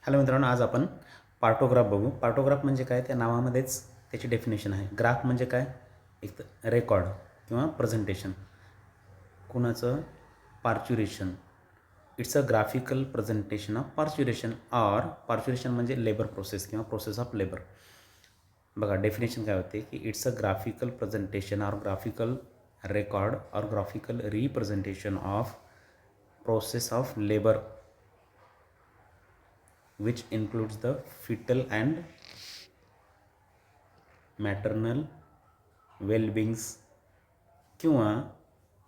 Hello मित्रांनो, आज आपण पार्टोग्राफ बघू. पार्टोग्राफ म्हणजे काय? त्या नावामध्येच त्याची डेफिनेशन आहे. ग्राफ म्हणजे काय? एक रेकॉर्ड किंवा प्रेझेंटेशन. कुणाचं? Parturition. It's a graphical presentation of parturition or parturition म्हणजे लेबर प्रोसेस किंवा प्रोसेस ऑफ लेबर. बघा डेफिनेशन काय होते की it's a graphical presentation or graphical record or graphical representation of process of labour which includes the fetal and maternal well-beings किंवा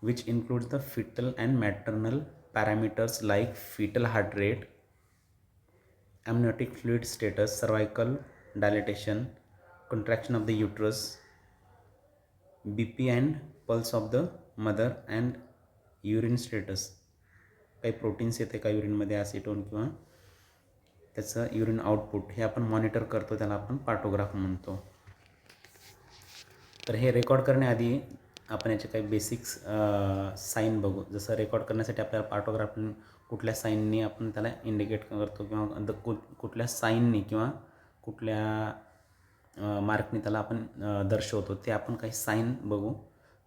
which includes the fetal and maternal parameters like fetal heart rate, amniotic fluid status, cervical dilatation, contraction of the uterus, BP and pulse of the mother and urine status. काही proteins येते का युरिनमध्ये, acetone किंवा त्याचं urine output हे आपण monitor करतो, त्याला आपण पार्टोग्राफ म्हणतो. तर हे रेकॉर्ड करण्याआधी आपण याचे काही बेसिक्स साईन बघू. जसं रेकॉर्ड करण्यासाठी आपल्याला पार्टोग्राफ कुठल्या साईननी आपण त्याला इंडिकेट करतो किंवा कुठल्या साईननी किंवा कुठल्या मार्कनी त्याला आपण दर्शवतो, ते आपण काही साईन बघू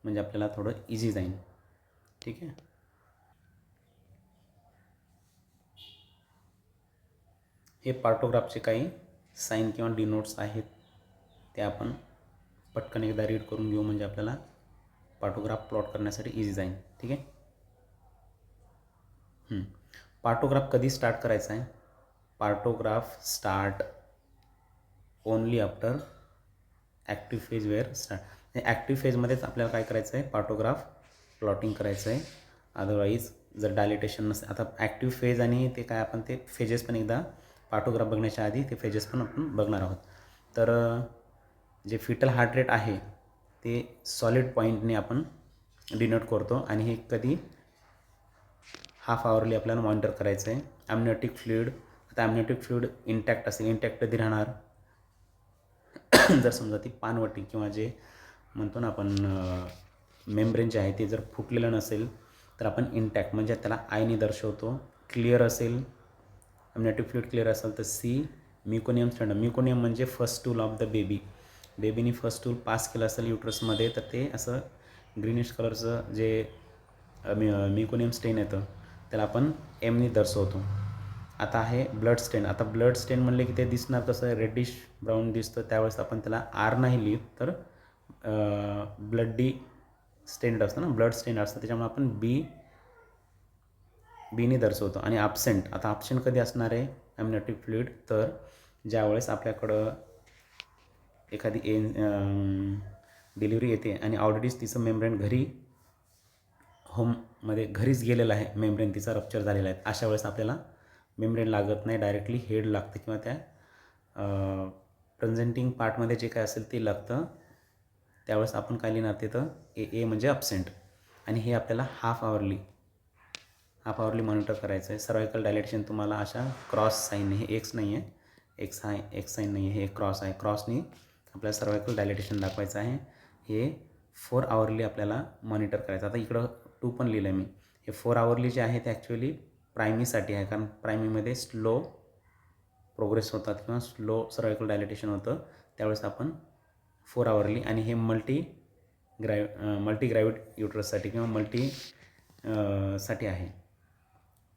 म्हणजे आपल्याला थोडं इझी जाईल. ठीक आहे. हे पार्टोग्राफचे काही साईन किंवा डिनोट्स आहेत, ते आपण पटकन एकदा रीड करून घेऊ म्हणजे आपल्याला पार्टोग्राफ प्लॉट करण्यासाठी इझी जाईल. ठीक आहे. पार्टोग्राफ कधी स्टार्ट करायचा आहे? Partograph start only after active phase where start. Active फेजमध्येच आपल्याला काय करायचं आहे? पार्टोग्राफ प्लॉटिंग करायचं आहे. अदरवाईज जर डायलिटेशन नसेल, आता ॲक्टिव्ह फेज आणि ते काय आपण ते फेजेस पण एकदा पार्टोग्राफ बघण्याच्या आधी ते फेजेस पण आपण बघणार आहोत. तर जे फिटल हार्ट रेट आहे ते सॉलिड पॉईंटने आपण डिनोट करतो आणि हे कधी हाफ आवरली आपल्याला मॉनिटर करायचं आहे. ॲमनिओटिक फ्लुइड, आता ॲमनिओटिक फ्लुइड इंटॅक्ट असेल, इंटॅक्ट कधी राहणार? जर समजा ती पानवटी किंवा जे म्हणतो ना आपण मेम्ब्रेन जे आहे ते जर फुटलेलं नसेल तर आपण इंटॅक्ट म्हणजे त्याला आयने दर्शवतो. क्लिअर असेल, ॲमनिओटिक फ्लुइड क्लिअर असेल तर सी म्युकोनियम स्टँडर्ड. म्युकोनियम म्हणजे first stool of the baby. बेबीने फर्स्ट टूल पास केलं असेल युट्रसमध्ये तर ते असं ग्रीनिश कलरचं जे म्युकोनियम स्टेन येतं त्याला आपण एमनी दर्शवतो. आता आहे ब्लड स्टेन. आता ब्लड स्टेन म्हणले की ते दिसणार कसं? रेडिश ब्राऊन दिसतं. त्यावेळेस आपण त्याला आर नाही लिहित तर ब्लडी स्टेन्ड असतं ना, ब्लड स्टेन असतं, त्याच्यामुळे आपण बीने दर्शवतो. आणि ॲब्सेंट, आता ॲब्सेंट कधी असणार आहे ॲमनिओटिक फ्लुइड? तर ज्यावेळेस आपल्याकडं एखादी डिलिव्हरी येते आणि ऑलरेडीच तिचं मेम्ब्रेन घरी होममध्ये घरीच गेलेलं आहे, मेम्ब्रेन तिचा रप्चर झालेला आहे, अशा वेळेस आपल्याला मेम्ब्रेन लागत नाही, डायरेक्टली हेड लागतं किंवा त्या प्रेझेंटिंग पार्टमध्ये जे काय असेल ते लागतं. त्यावेळेस आपण काय लिहिणार तिथं? ए म्हणजे ॲब्सेंट. आणि हे आपल्याला हाफ आवरली मॉनिटर करायचं आहे. सर्वायकल डायलेटेशन तुम्हाला अशा क्रॉस साईन, हे एक्स नाही आहे, एक्स साईन नाही आहे, हे क्रॉस आहे. क्रॉसनी आपल्याला सर्वायकल डायलेटेशन दाखवायचं आहे. हे 4 आवरली आपल्याला मॉनिटर करायचं. आता इकडं 2 पण लिहिलं आहे मी. हे 4 आवरली जे आहे ते ॲक्च्युअली प्रायमीसाठी आहे, कारण प्रायमीमध्ये स्लो प्रोग्रेस होतात किंवा स्लो सर्वायकल डायलेटेशन होतं. त्यावेळेस आपण 4 आवरली. आणि हे मल्टी ग्रॅव्हिड युट्रससाठी किंवा साठी आहे.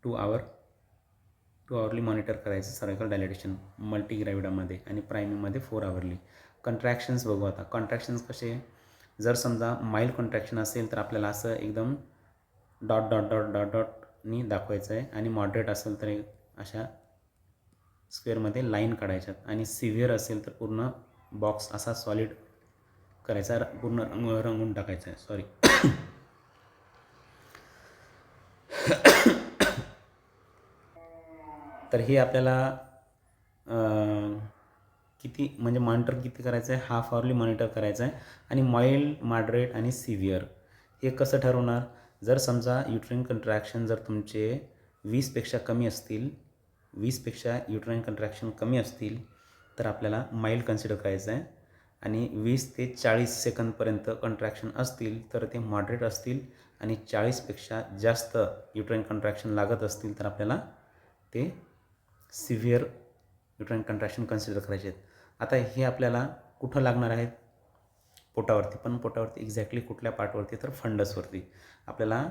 2 आवरली मॉनिटर करायचं सर्वायकल डायलेटेशन मल्टी ग्रॅव्हिडामध्ये. आणि प्रायमीमध्ये 4 आवरली. कंट्रॅक्शन्स बघू. आता कंट्रॅक्शन्स कसे? जर समजा माइल्ड कंट्रॅक्शन असेल तर आपल्याला असं एकदम डॉट डॉट डॉट डॉट डॉटनी दाखवायचं आहे. आणि मॉडरेट असेल तर अशा स्क्वेअरमध्ये लाईन काढायच्यात. आणि सिव्हिअर असेल तर पूर्ण बॉक्स असा सॉलिड करायचा, पूर्ण रंगून टाकायचा आहे. सॉरी. तर हे आपल्याला किती म्हणजे मॉनिटर किती करायचं आहे? हाफ आवरली मॉनिटर करायचं आहे. आणि माइल्ड, मॉडरेट आणि सिव्हिअर हे कसं ठरवणार? जर समजा युट्राईन कंट्रॅक्शन जर तुमचे 20पेक्षा कमी असतील, 20पेक्षा युट्राईन कंट्रॅक्शन कमी असतील तर आपल्याला माइल्ड कन्सिडर करायचं आहे. आणि 20 ते 40 सेकंदपर्यंत कंट्रॅक्शन असतील तर ते मॉडरेट असतील. आणि 40पेक्षा जास्त युट्राईन कंट्रॅक्शन लागत असतील तर आपल्याला ते सिव्हिअर युट्राईन कंट्रॅक्शन कन्सिडर करायचे आहेत. आता हे आपल्याला कुठं लागणार आहेत? पोटावरती. पण पोटावरती एक्झॅक्टली कुठल्या पार्टवरती? तर फंडसवरती. आपल्याला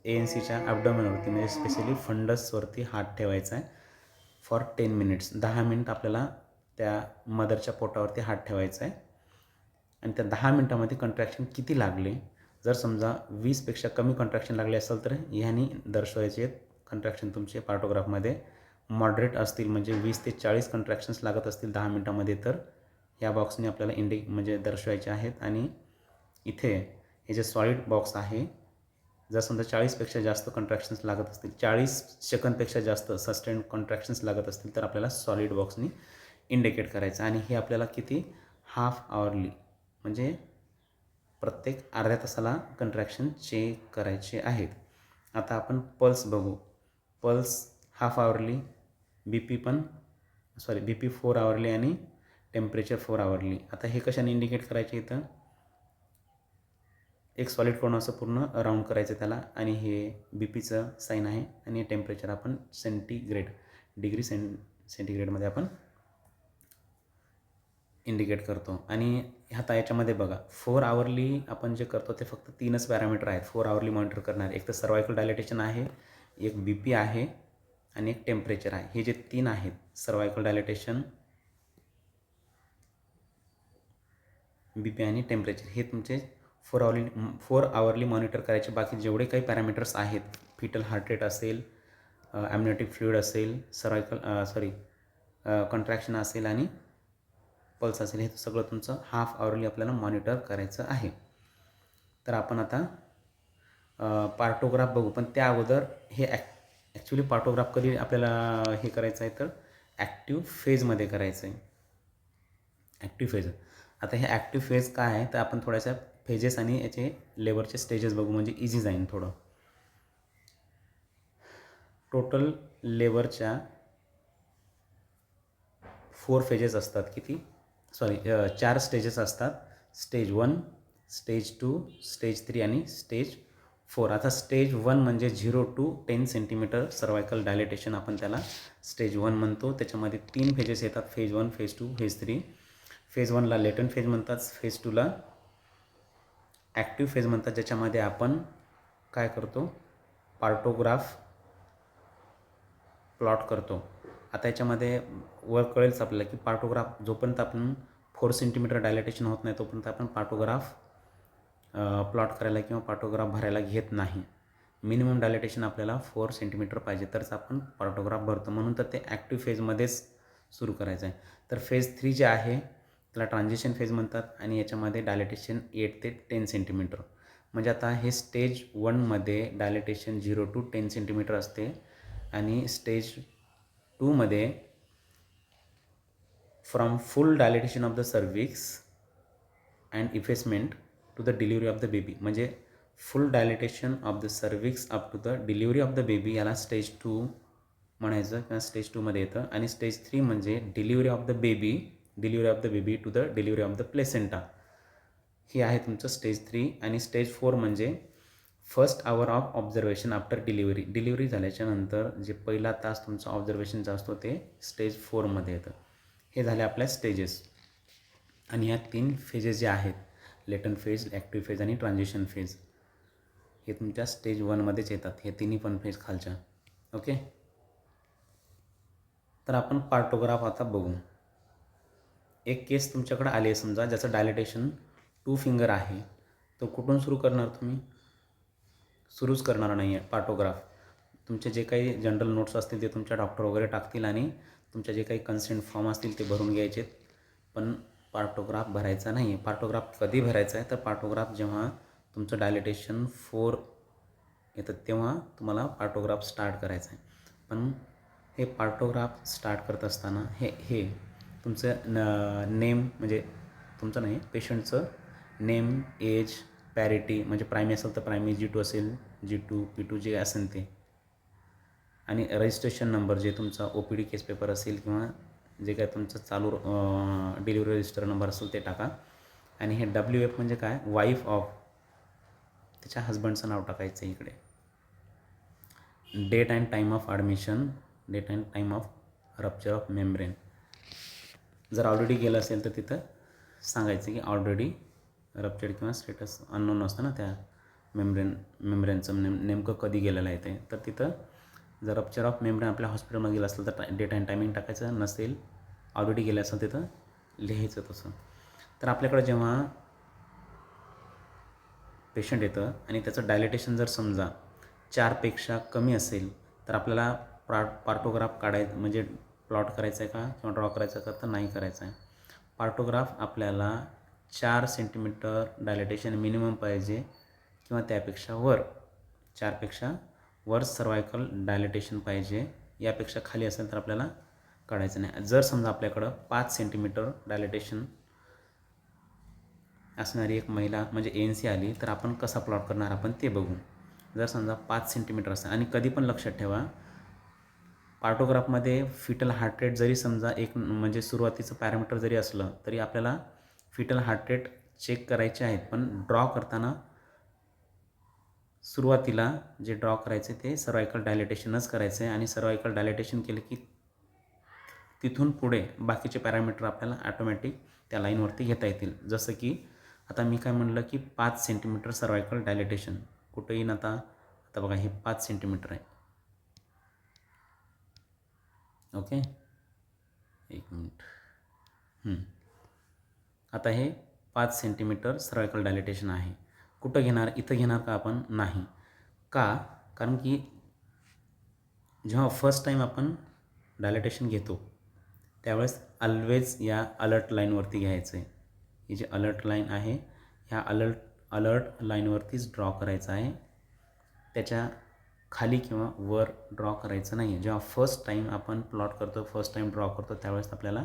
ANCच्या ॲब्डोमेनवरती म्हणजे स्पेशली फंडसवरती हात ठेवायचा आहे फॉर 10 मिनिट्स. 10 मिनिट आपल्याला त्या मदरच्या पोटावरती हात ठेवायचा आहे आणि त्या 10 मिनटामध्ये कंट्रॅक्शन किती लागले, जर समजा 20पेक्षा कमी कंट्रॅक्शन लागले असेल तर ह्यानी दर्शवायचे आहेत कंट्रॅक्शन तुमचे पार्टोग्राफमध्ये. मॉडरेट असतील म्हणजे 20 ते 40 कंट्रॅक्शन्स लागत असतील 10 मिनटामध्ये तर ह्या बॉक्सने आपल्याला म्हणजे दर्शवायचे आहेत. आणि इथे हे जे सॉलिड बॉक्स आहे, जर समजा 40पेक्षा जास्त कंट्रॅक्शन्स लागत असतील, 40 सेकंदपेक्षा जास्त सस्टेंड कंट्रॅक्शन्स लागत असतील तर आपल्याला सॉलिड बॉक्सनी इंडिकेट करायचं. आणि हे आपल्याला किती? हाफ आवरली म्हणजे प्रत्येक अर्ध्या तासाला कंट्रॅक्शन चेक करायचे आहेत. आता आपण पल्स बघू. पल्स हाफ आवरली, BP 4 आवरली आणि टेम्परेचर 4 आवरली. आता हे कशाने इंडिकेट करायचे? इथं एक सॉलिड कोण असं पूर्ण राऊंड करायचं त्याला आणि हे BPचं साईन आहे आणि टेम्परेचर आपण डिग्री सेंटीग्रेडमध्ये आपण इंडिकेट करतो. आणि आता याच्यामध्ये बघा 4 आवरली आपण जे करतो ते फक्त 3च पॅरामीटर आहेत 4 आवरली मॉनिटर करणारे. एक तर सर्वायकल डायलेटेशन आहे, एक BP आहे आणि एक टेम्परेचर आहे. हे जे 3 आहेत सर्वायकल डायलेटेशन, BP आणि टेम्परेचर, हे तुमचे 4 आवरली मॉनिटर करायचे. बाकी जेवढे काही पॅरामीटर्स आहेत, फिटल हार्ट रेट असेल, ॲम्निओटिक फ्लुइड असेल, कंट्रॅक्शन असेल आणि पल्स असेल, हे सगळं तुमचं हाफ आवरली आपल्याला मॉनिटर करायचं आहे. तर आपण आता पार्टोग्राफ बघू. पण त्या अगोदर हे ॲक्च्युली पार्टोग्राफ कधी आपल्याला हे करायचं आहे तर ॲक्टिव्ह फेजमध्ये करायचं आहे. Active phase. आता हे ॲक्टिव्ह फेज काय आहे तर आपण थोड्याशा फेजेस आणि याचे लेवरचे स्टेजेस बघू म्हणजे इझी जाईन थोडं. टोटल लेवरच्या 4 फेजेस असतात. किती? 4 स्टेजेस असतात. स्टेज 1, स्टेज 2, स्टेज 3 आणि स्टेज 4. आता स्टेज 1 म्हणजे 0 to 10 सेंटीमीटर सर्वायकल डायलेटेशन आपण त्याला स्टेज 1 म्हणतो. त्याच्यामध्ये 3 फेजेस येतात, फेज 1, फेज 2, फेज 3. फेज 1ला लेटंट फेज म्हणतात, फेज 2ला ॲक्टिव्ह फेज म्हणतात, ज्याच्यामध्ये आपण काय करतो? पार्टोग्राफ प्लॉट करतो. आता याच्यामध्ये वर कळेलच आपल्याला की पार्टोग्राफ जोपर्यंत आपण 4 सेंटीमीटर डायलेटेशन होत नाही तोपर्यंत आपण पार्टोग्राफ प्लॉट करायला किंवा पार्टोग्राफ भरायला घेत नाही. मिनिमम डायलेटेशन आपल्याला 4 सेंटीमीटर पाहिजे तरच आपण पार्टोग्राफ भरतो. म्हणून तर ते ॲक्टिव्ह फेजमध्येच सुरू करायचं आहे. तर फेज 3 जे आहे त्याला ट्रान्झिशन फेज म्हणतात आणि याच्यामध्ये डायलेटेशन 8 ते 10 सेंटीमीटर. म्हणजे आता हे स्टेज 1मध्ये डायलेटेशन 0 to 10 सेंटीमीटर असते आणि स्टेज 2मध्ये from full dilatation of the cervix and effacement to the delivery of the baby. म्हणजे full dilatation of the cervix up to the delivery of the baby याला stage 2 म्हणायचं किंवा stage 2मध्ये येतं. आणि stage 3 म्हणजे delivery of the baby to the delivery of the placenta. हे आहे तुमचं स्टेज 3. आणि स्टेज 4 म्हणजे first hour of observation after delivery झाल्याच्या नंतर जे पहिला तास तुमचा ऑब्झर्वेशनचा असतो ते स्टेज 4मध्ये येतं. हे झाले आपल्या स्टेजेस. आणि ह्या 3 फेजेस जे आहेत, लेटंट फेज, ॲक्टिव्ह फेज आणि ट्रान्झिशन फेज, हे तुमच्या स्टेज 1मध्येच येतात, हे तिन्ही पण फेज खालच्या. ओके. तर आपण पार्टोग्राफ आता बघू. एक केस तुमच्याकडे आली आहे समजा, ज्याचं डायलेटेशन 2 फिंगर आहे. तो कुठून सुरू करणार तुम्ही? सुरूच करणार नाही आहे पार्टोग्राफ. तुमचे जे काही जनरल नोट्स असतील ते तुमच्या डॉक्टर वगैरे टाकतील आणि तुमचे जे काही कन्सेंट फॉर्म असतील ते भरून घ्यायचे. पण पार्टोग्राफ भरायचा नाही आहे. पार्टोग्राफ कधी भरायचा आहे तर पार्टोग्राफ जेव्हा तुमचं डायलेटेशन 4 येतं तेव्हा तुम्हाला पार्टोग्राफ स्टार्ट करायचं आहे. पण हे पार्टोग्राफ स्टार्ट करत असताना हे तुमचं नेम म्हणजे तुमचं नाही, पेशंटचं नेम, एज, पॅरिटी म्हणजे प्रायमी असेल तर प्रायमी, G2 असेल G2, P2 जे असेल ते, आणि रजिस्ट्रेशन नंबर जे तुमचा OPD केस पेपर असेल किंवा जे काय तुमचं चालू डिलिव्हरी रजिस्टर नंबर असेल ते टाका. आणि हे WF म्हणजे काय? वाईफ ऑफ, त्याच्या हजबंडचं नाव टाकायचं इकडे. Date and time of admission, date and time of rupture of membrane. जर ऑलरेडी गेलं असेल तर तिथं सांगायचं की ऑलरेडी रप्चर्ड किंवा स्टेटस अननोन असतं ना त्या मेम्ब्रेनचं नेमकं कधी गेलेलं आहे ते. तर तिथं जर रप्चर ऑफ मेम्ब्रेन आपल्या हॉस्पिटलमध्ये गेलं असेल तर डेट अँड टायमिंग टाकायचं, नसेल ऑलरेडी गेलं असेल तिथं लिहायचं तसं. तर आपल्याकडे जेव्हा पेशंट येतं आणि त्याचं डायलेटेशन जर समजा 4पेक्षा कमी असेल तर आपल्याला पार्टोग्राफ काढायचं म्हणजे प्लॉट करायचं आहे का किंवा ड्रॉ करायचं का तर नाही करायचं आहे. पार्टोग्राफ आपल्याला 4 सेंटीमीटर डायलेटेशन मिनिमम पाहिजे किंवा त्यापेक्षा वर. 4पेक्षा वर सर्वायकल डायलेटेशन पाहिजे. यापेक्षा खाली असेल तर आपल्याला काढायचं नाही. जर समजा आपल्याकडं 5 सेंटीमीटर डायलेटेशन असणारी एक महिला म्हणजे ANC आली तर आपण कसा प्लॉट करणार आपण ते बघू. जर समजा 5 सेंटीमीटर असेल आणि कधी पण लक्षात ठेवा पार्टोग्राफमध्ये फिटल हार्ट रेट जरी समजा एक म्हणजे सुरुवातीचं पॅरामीटर जरी असलं तरी आपल्याला फिटल हार्ट रेट चेक करायचे आहेत, पण ड्रॉ करताना सुरुवातीला जे ड्रॉ करायचे ते सर्वायकल डायलेटेशनच करायचं आहे. आणि सर्वायकल डायलेटेशन केलं की तिथून पुढे बाकीचे पॅरामीटर आपल्याला ॲटोमॅटिक त्या लाईनवरती घेता येतील. जसं की आता मी काय म्हणलं की 5 सेंटीमीटर सर्वायकल डायलेटेशन कुठं येईन आता बघा हे 5 सेंटीमीटर आहे. ओके, एक मिनिट. आता हे 5 सेंटीमीटर सर्वायकल डायलेटेशन आहे. कुठं घेणार? इथं घेणार का आपण? नाही. का? कारण की जेव्हा फर्स्ट टाईम आपण डायलेटेशन घेतो त्यावेळेस ऑलवेज या अलर्ट लाईनवरती घ्यायचं आहे. ही जी अलर्ट लाईन आहे ह्या अलर्ट लाईनवरतीच ड्रॉ करायचं आहे. त्याच्या खाली किंवा वर ड्रॉ करायचं नाही आहे. जेव्हा फर्स्ट टाईम आपण प्लॉट करतो, फर्स्ट टाईम ड्रॉ करतो त्यावेळेस आपल्याला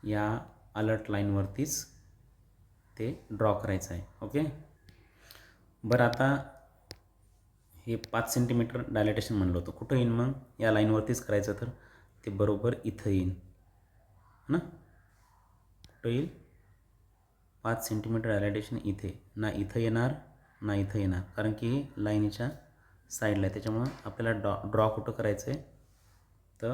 या अलर्ट लाईनवरतीच ते ड्रॉ करायचं आहे. ओके, बरं आता हे 5 सेंटीमीटर डायलेटेशन म्हणलं होतं कुठं येईन मग? या लाईनवरतीच करायचं तर ते बरोबर इथं येईन ना. कुठं येईल? 5 सेंटीमीटर डायलेटेशन इथे. ना इथं येणार ना इथं येणार कारण की लाईनीच्या साईडला आहे. त्याच्यामुळं आपल्याला ड्रॉ कुठं करायचं आहे तर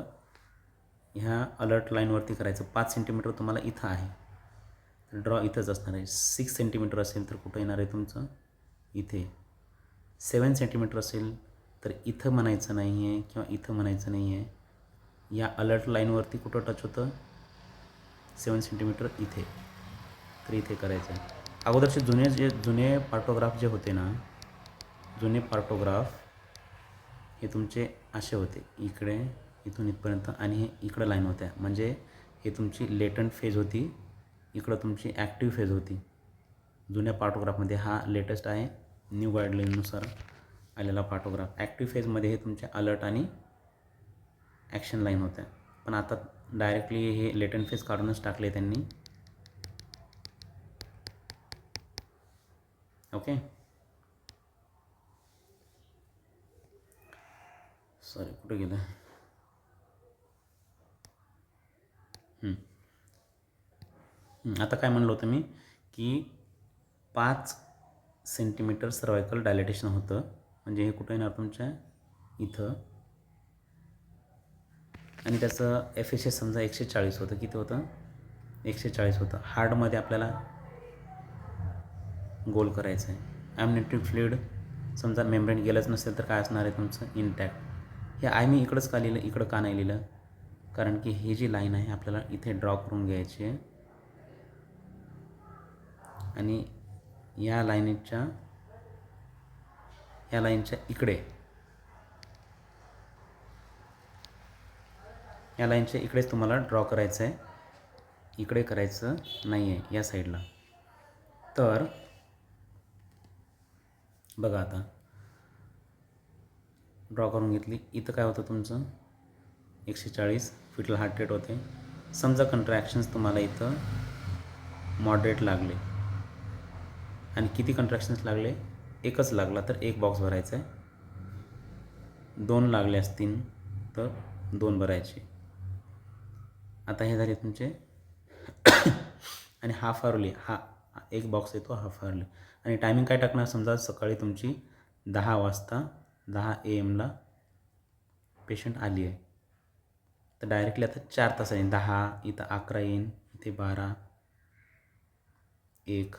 ह्या अलर्ट लाईनवरती करायचं. 5 सेंटीमीटर तुम्हाला इथं आहे तर ड्रॉ इथंच असणार आहे. 6 सेंटीमीटर असेल तर कुठं येणार आहे तुमचं? इथे. 7 सेंटीमीटर असेल तर इथं म्हणायचं नाही आहे किंवा इथं म्हणायचं नाही आहे. या अलर्ट लाईनवरती कुठं टच होतं? 7 सेंटीमीटर इथे, तर इथे करायचं आहे. अगोदरचे जुने पार्टोग्राफ जे होते ना, जुने पार्टोग्राफ हे तुमचे असे होते, इकडे इथून इथपर्यंत आणि हे इकडं लाईन होत्या. म्हणजे हे तुमची लेटंट फेज होती, इकडं तुमची ॲक्टिव्ह फेज होती. जुन्या पार्टोग्राफमध्ये हा लेटेस्ट आहे न्यू गाईडलाईननुसार आलेला पार्टोग्राफ. ॲक्टिव्ह फेजमध्ये हे तुमच्या अलर्ट आणि ॲक्शन लाईन होत्या. पण आता डायरेक्टली हे लेटंट फेज काढूनच टाकले त्यांनी. ओके, सॉरी कुठे गेलं? आता काय म्हणलं होतं मी की 5 सेंटीमीटर सर्वायकल डायलेटेशन होतं. म्हणजे हे कुठं येणार तुमच्या इथं आणि त्याचं FSH समजा 140 होतं. किती होतं? 140 होतं. हार्टमध्ये आपल्याला गोल करायचं आहे. ॲमनियोटिक फ्लुइड समजा मेम्ब्रेन गेलंच नसेल तर काय असणार आहे तुमचं? इंटॅक्ट. हे आय मी इकडंच का लिहिलं, इकडं का नाही लिहिलं? कारण की ही जी लाईन आहे आपल्याला इथे ड्रॉ करून घ्यायची आहे आणि या लाईनच्या इकडे, या लाईनच्या इकडेच तुम्हाला ड्रॉ करायचं आहे, इकडे करायचं नाही आहे या साईडला. तर बघा आता ड्रॉ करून घेतली. इथं काय होतं तुमचं? 140 फिटल हार्ट रेट होते. समजा कंट्रॅक्शन्स तुम्हाला इथं मॉडरेट लागले आणि किती कंट्रॅक्शन्स लागले? एकच लागला तर एक बॉक्स भरायचा आहे. 2 लागले असतील तर 2 भरायचे. आता हे झाले तुमचे आणि हाफ आवरली, हा एक बॉक्स येतो हाफ आवरली. आणि टायमिंग काय टाकणार? समजा सकाळी तुमची 10 वाजता 10 AM पेशंट आली आहे. तर डायरेक्टली आता 4 तासाने 10, इथं 11 येईन, इथे 12, 1,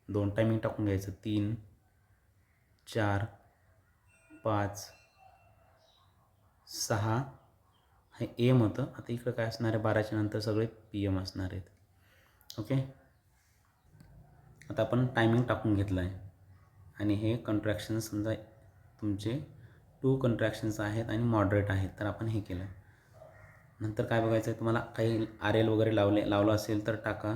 2 टायमिंग टाकून घ्यायचं, 3, 4, 5, 6 हे AM होतं. आता इकडं काय असणार आहे, 12च्या नंतर सगळे PM असणार आहेत. ओके, आता आपण टायमिंग टाकून घेतलं आहे आणि हे कंट्रॅक्शन्स समजा तुमचे 2 कंट्रॅक्शन्स आहेत आणि मॉडरेट आहेत, तर आपण हे केलं. नंतर काय बघायचं आहे तुम्हाला, काही RL वगैरे लावलं असेल तर टाका.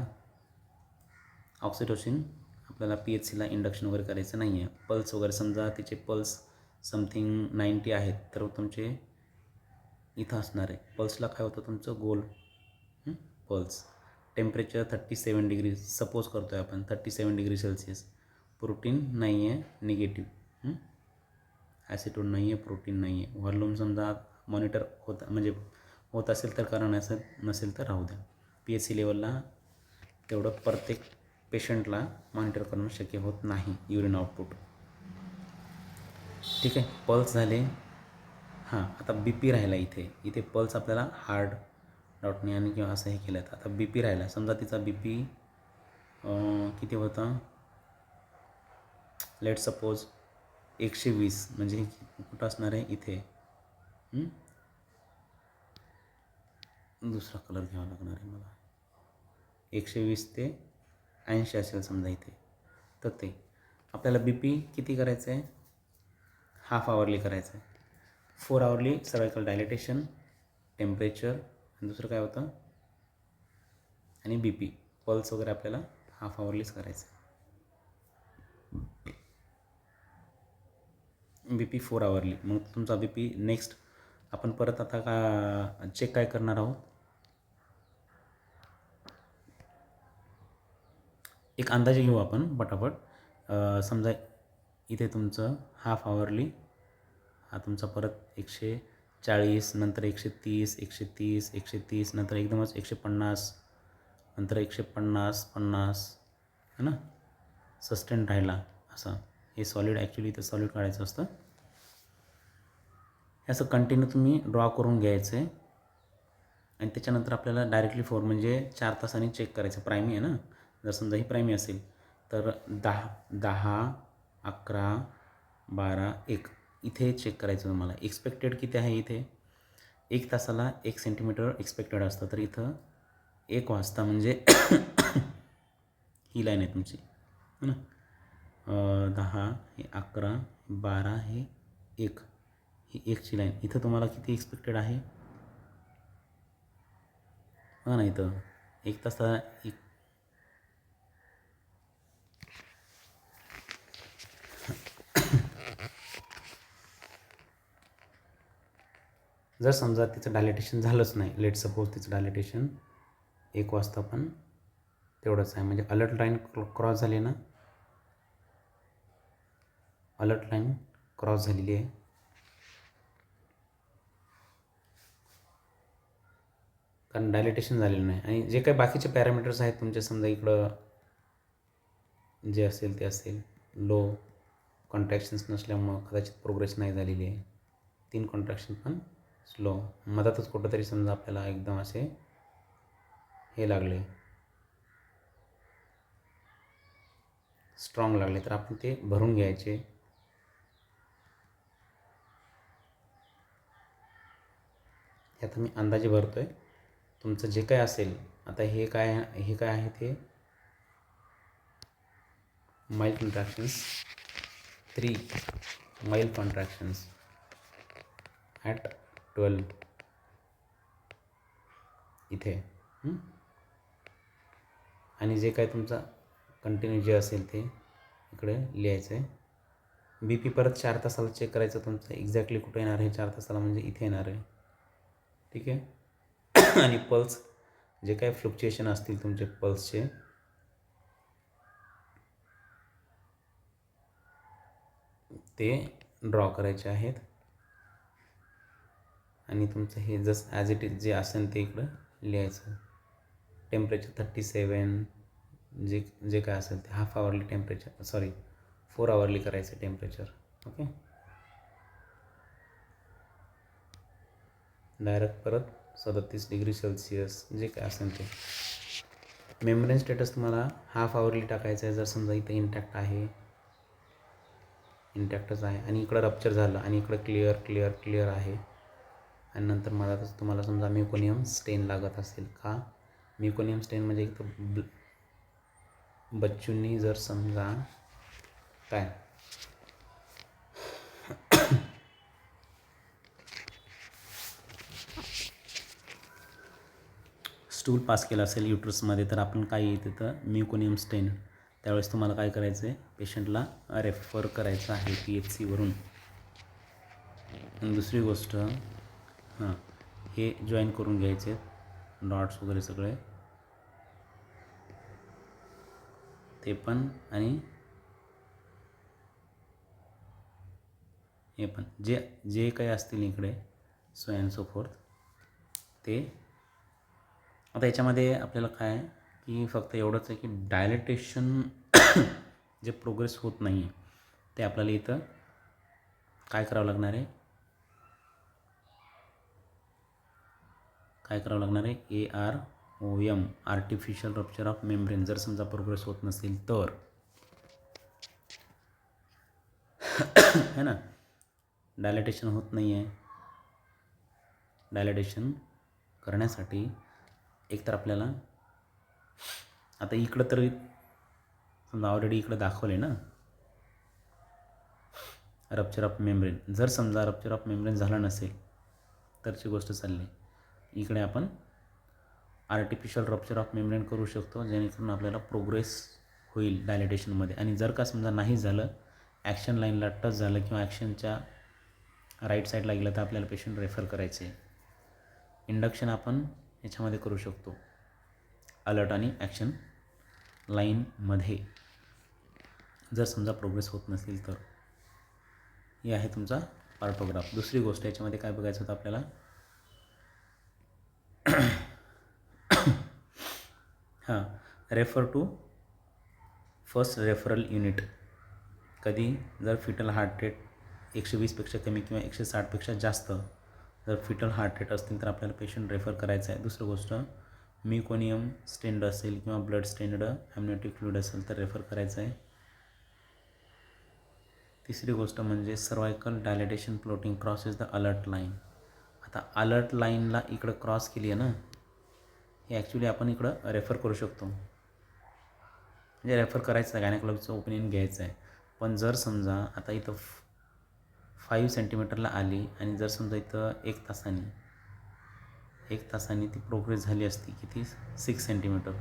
ऑक्सिटोसिन आपल्याला PHCला इंडक्शन वगैरे करायचं नाही आहे. पल्स वगैरे समजा तिचे पल्स समथिंग 90 आहेत, तर तुमचे इथं असणार आहे. पल्सला काय होतं तुमचं गोल पल्स. टेम्परेचर 37 डिग्री सपोज करतो आहे आपण, 37 डिग्री सेल्सिअस. प्रोटीन नाही आहे, निगेटिव्ह. ॲसिटोन नाही आहे, प्रोटीन नाही आहे. व्हॉल्यूम समजा मॉनिटर म्हणजे होत असेल तर करा, नसेल तर राहू द्या. PHC लेवलला तेवढं प्रत्येक पेशंटला मॉनिटर करणं शक्य होत नाही, युरिन आउटपुट. ठीक आहे, पल्स झाले. हां, आता BP राहिला. इथे पल्स आपल्याला हार्ड डॉटने आणि किंवा असं हे केलं. आता BP राहिला. समजा तिचा BP किती होता, लेट सपोज 120, म्हणजे कुठं असणार आहे, इथे दुसरा कलर घ्यावा लागणार आहे मला. 120 ते 80 असेल समजा इथे, तर ते आपल्याला BP किती करायचं आहे, हाफ आवरली करायचं आहे. 4 आवरली सर्वायकल डायलेटेशन, टेम्परेचर आणि दुसरं काय होतं, आणि BP पल्स वगैरे आपल्याला हाफ आवरलीच करायचं आहे. BP 4 आवरली. मग तुमचा BP नेक्स्ट आपण परत आता का चेक काय करणार आहोत, एक अंदाजे घेऊ आपण पटापट. समजा इथे तुमचं हाफ आवरली, हा तुमचा परत 140, नंतर 130, 130, 130, नंतर एकदमच 150, नंतर 150, 50 है ना, सस्टेन राहिला असं. हे सॉलिड ॲक्च्युली इथं सॉलिड काढायचं असतं. हे असं कंटिन्यू तुम्ही ड्रॉ करून घ्यायचं आहे आणि त्याच्यानंतर आपल्याला डायरेक्टली 4 म्हणजे 4 तासांनी चेक करायचं. प्रायमी आहे ना, जर समजा ही प्रायमी असेल तर 10, 11, 12, 1 इथे चेक करायचं तुम्हाला. एक्सपेक्टेड किती आहे, इथे 1 तासाला 1 सेंटीमीटर एक्सपेक्टेड असतं, तर इथं 1 वाजता म्हणजे ही लाईन आहे तुमची, है ना. 10 हे 11, 12 हे 1, ही 1ची लाईन. इथं तुम्हाला किती एक्सपेक्टेड आहे, हां ना, इथं 1 तासाला 1. जर समजा तिचं डायलेटेशन झालंच नाही, लेट सपोज तिचं डायलेटेशन 1 वाजता पण तेवढंच आहे, म्हणजे अलर्ट लाईन क्रॉस झाली ना, अलर्ट लाईन क्रॉस झालेली आहे. कारण डायलेटेशन झालेलं नाही. आणि जे काही बाकीचे पॅरामीटर्स आहेत तुमचे, समजा इकडं जे असेल ते असेल. लो कॉन्ट्रॅक्शन्स नसल्यामुळं कदाचित प्रोग्रेस नाही झालेली आहे. 3 कॉन्ट्रॅक्शन पण स्लो. मधातच कुठंतरी समजा आपल्याला एकदम असे हे लागले, स्ट्रॉंग लागले, तर आपण ते भरून घ्यायचे. हे आता मी अंदाजे भरतो आहे. तुमचं जे काय असेल, आता हे काय आहे, ते माइल्ड कॉन्ट्रॅक्शन्स, 3 माइल्ड कॉन्ट्रॅक्शन्स ॲट 12 इथे. आणि जे काय तुमचा कंटिन्यू जे असेल ते इकडे लिहायचं आहे. BP परत 4 तासाला चेक करायचं तुमचं. एक्झॅक्टली कुठे येणार आहे 4 तासाला, म्हणजे इथे येणार आहे. ठीक आहे. आणि पल्स जे काही फ्लक्च्युएशन असतील तुमचे पल्सचे, ते ड्रॉ करायचे आहेत. आणि तुमचं हे जस्ट ॲज इट इज जे असेल ते इकडं लिहायचं. टेम्परेचर 37, जे काय असेल ते हाफ आवरली टेम्परेचर, 4 आवरली करायचं टेम्परेचर. ओके. डायरेक्ट परत 37 डिग्री सेल्सिअस जे काय असेल ते. मेम्ब्रेन स्टेटस तुम्हाला हाफ आवरली टाकायचं आहे. जर समजा इथं इंटॅक्ट आहे, इंटॅक्टच आहे आणि इकडं रप्चर झालं आणि इकडं क्लिअर आहे आणि नंतर मला तुम्हाला समजा म्युकोनियम स्टेन लागत असेल का. म्युकोनियम स्टेन म्हणजे इथं बच्चूंनी जर समजा काय स्टूल पास केला असेल युट्रसमध्ये, तर आपण काय येते तर म्युकोनियम स्टेन, त्यावेळेस तुम्हाला काय करायचं आहे, पेशंटला रेफर करायचं आहे PHCवरून. आणि दुसरी गोष्ट, हे जॉईन करून घ्यायचे डॉट्स वगैरे सगळे ते पण, आणि हे पण जे काही असतील इकडे सो अँड सो फोर्थ ते. आता याच्यामध्ये आपल्याला काय की फक्त एवढंच आहे की डायलेटेशन जे प्रोग्रेस होत नाही आहे ते आपल्याला इथं काय करावं लागणार आहे, AROM artificial rupture of membrane. जर समजा प्रोग्रेस होत नसेल तर है ना, डायलेटेशन होत नाही आहे. डायलेटेशन करण्यासाठी एकतर आपल्याला आता इकडं तरी समजा ऑलरेडी इकडं दाखवले ना रप्चर ऑफ मेम्ब्रेन. जर समजा रप्चर ऑफ मेम्ब्रेन झाला नसेल तरची गोष्ट चालली, इकडे आपण आर्टिफिशियल रप्चर ऑफ मेम्ब्रेन करू शकतो जेणेकरून आपल्याला प्रोग्रेस होईल डायलेटेशनमध्ये. आणि जर का समजा नाही झालं, ॲक्शन लाईनला टच झालं किंवा ॲक्शनच्या राईट साईडला गेलं तर आपल्याला पेशंट रेफर करायचे. इंडक्शन आपण याच्यामध्ये करू शकतो अलर्ट आणि ॲक्शन लाईनमध्ये, जर समजा प्रोग्रेस होत नसेल तर. हे आहे तुमचा पार्टोग्राफ. दुसरी गोष्ट याच्यामध्ये काय बघायचं होतं आपल्याला, refer to first referral unit. कधी जर फिटल हार्ट रेट 120पेक्षा कमी किंवा 160पेक्षा जास्त जर फिटल हार्ट रेट असतील तर आपल्याला पेशंट रेफर करायचं आहे. दुसरी गोष्ट, म्युकोनियम स्टेन्ड असेल किंवा ब्लड स्टेन्ड ॲम्निओटिक फ्लुइड असेल तर रेफर करायचं आहे. तिसरी गोष्ट म्हणजे cervical dilatation floating crosses the alert line. आता अलर्ट लाईनला इकडं क्रॉस केली आहे ना, हे ॲक्च्युली आपण इकडं रेफर करू शकतो, म्हणजे रेफर करायचं आहे, गायनेकॉलॉजीचं ओपिनियन घ्यायचं आहे. पण जर समजा आता इथं 5 सेंटीमीटरला आली आणि जर समजा इथं 1 तासाने ती प्रोग्रेस झाली असती किती 6 सेंटीमीटर,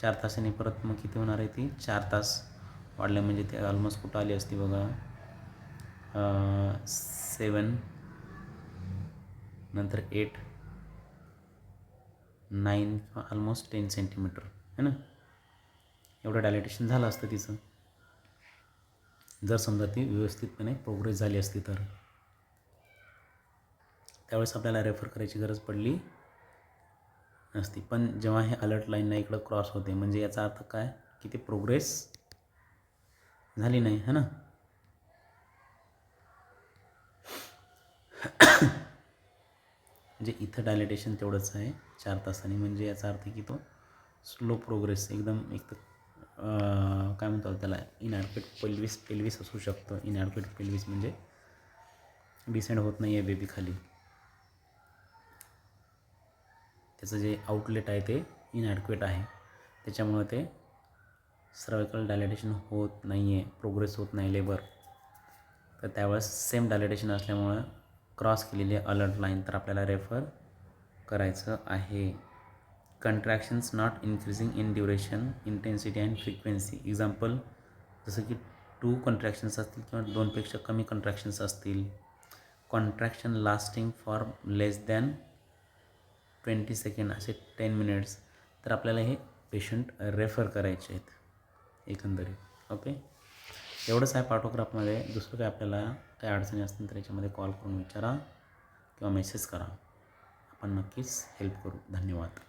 4 तासांनी परत मग किती होणार आहे ती 4 तास वाढले म्हणजे ते ऑलमोस्ट कुठं आली असती बघा 7 नंतर 8 9 किंवा ऑलमोस्ट 10 सेंटीमीटर है ना, एवढं डायलेटेशन झालं असतं तिचं जर समजा ती व्यवस्थितपणे प्रोग्रेस झाली असती तर. त्यावेळेस आपल्याला रेफर करायची गरज पडली नसती. पण जेव्हा हे अलर्ट लाईनला इकडं क्रॉस होते म्हणजे याचा अर्थ काय की ती प्रोग्रेस झाली नाही है ना. म्हणजे इथं डायलेटेशन तेवढंच आहे 4 तासांनी, म्हणजे याचा अर्थ की तो स्लो प्रोग्रेस एकदम एक तर काय म्हणतो त्याला इनॲडक्वेट पेल्विस असू शकतं. इनॲडक्वेट पेल्विस म्हणजे डिसेंड होत नाही आहे बेबी खाली, त्याचं जे आउटलेट आहे ते इनॲडक्वेट आहे, त्याच्यामुळं ते सर्वायकल डायलेटेशन होत नाही आहे, प्रोग्रेस होत नाही लेबर. तर त्यावेळेस सेम डायलेटेशन असल्यामुळं क्रॉस केलेली अलर्ट लाईन तर आपल्याला रेफर करायचं आहे. Contractions not increasing in duration, intensity and frequency. Example जसं की 2 कंट्रॅक्शन्स असतील किंवा 2पेक्षा कमी कंट्रॅक्शन्स असतील, contraction lasting for less than 20 second असे 10 मिनिट्स, तर आपल्याला हे पेशंट रेफर करायचे आहेत एकंदरीत. ओके, एवढंच आहे पार्टोग्राफमध्ये. दुसरं काय आपल्याला काही अडचणी असतील तर याच्यामध्ये कॉल करून विचारा किंवा मेसेज करा, आपण नक्कीच हेल्प करू. धन्यवाद.